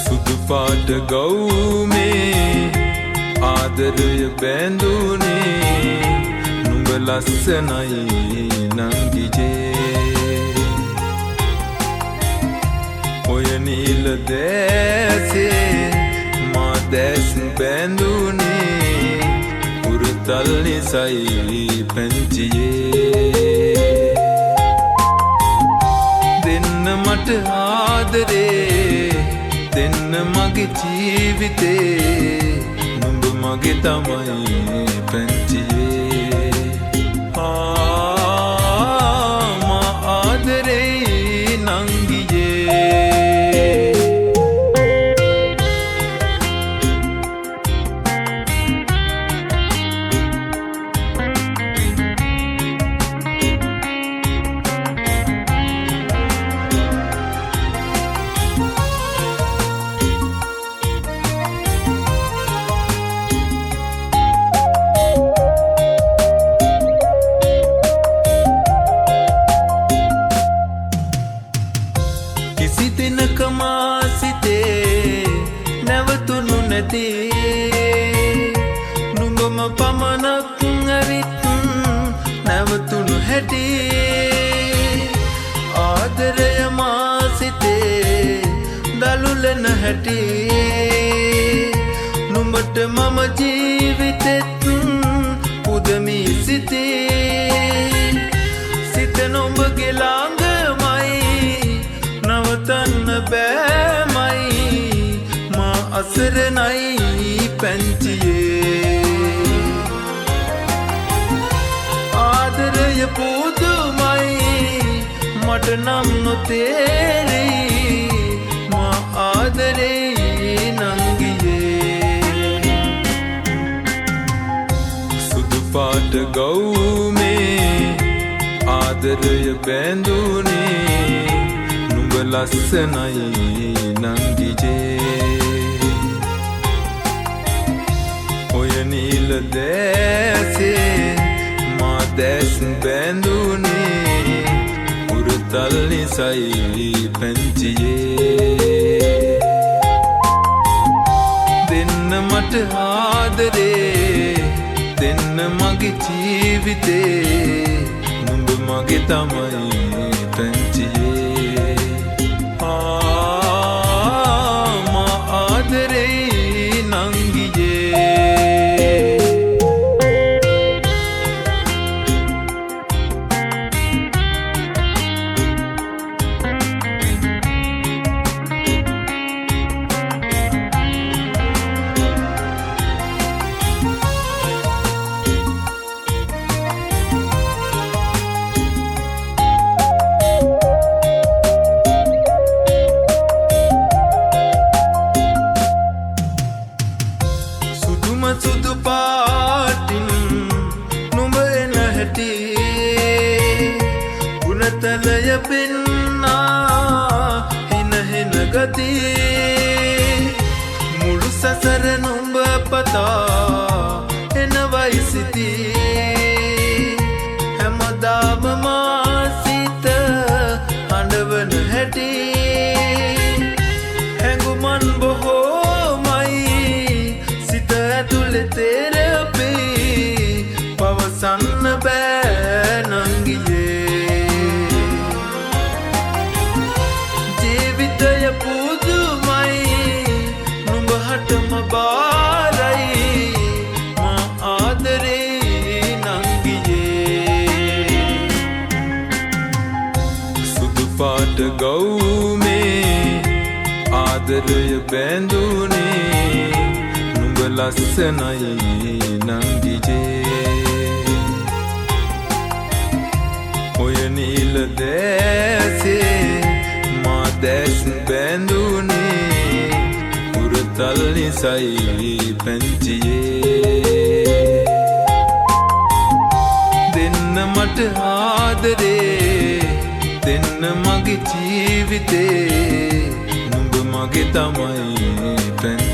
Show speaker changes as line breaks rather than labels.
සුදු පාට ගවුමේ ආදරය බැඳුනේ නුඹ ලස්සනයි නංගිජේ ඔය නිල දැසේ මා දැස් බැඳුනේ උරුතල් නිසයි පැංචියේ දෙන්න මට ආදරේ දෙන්න මගේ ජීවිතේ නුඹ මගේ තමයි පැංචියේ මා ආදරේ නංගියේ නැවතුණු නැති නුඹම පමණක් ඇරිත් නැවතුණු හැටි ආදරය මා සිතේ දලුලන හැටි නුඹට මම ජීවිතෙත් පුදමි සිතේ සිත නුඹගේ ළඟමයි නවතන්න බෑමයි අසරණයි පැංචියේ ආදරය පුදුමයි මට නම් නොතේරෙයි මා ආදරේ නංගියේ සුදු පාට ගවුමේ ආදරය බැඳුනේ නුඹ ලස්සනයි නංගිජේ ඔය නිල දැසේ මා දැස් බැඳුනේ උරුතල් නිසයි පැංචියේ දෙන්න මට ආදරේ දෙන්න මගේ ජීවිතේ නුඹ මගේ තමයි පැංචියේ මා ආදරේ නංගියේ සුදු පාටින් නුඹ එන හැටි ගුණතලය පෙන්නා හින හින ගති මුළු සසර නුඹ පතා එනවයි සිති හැමදාම මා සිත හඬවන හැටි හැඟුමන් බොහෝමයි තෙරපි පවසන්න බෑ නංගියේ ජීවිතය පුදුමයි නුඹ හටම බාරයි මා ආදරේ නංගියේ සුදු පාට ගවුමේ ආදරය බැඳුනේ ලස්සනයි නංගිජේ ඔය නිල දැසේ මා දැස් බැඳුනේ උරුතල් නිසයි පැංචියේ දෙන්න මට ආදරේ දෙන්න මගේ ජීවිතේ නුඹ මගේ තමයි පැංචියේ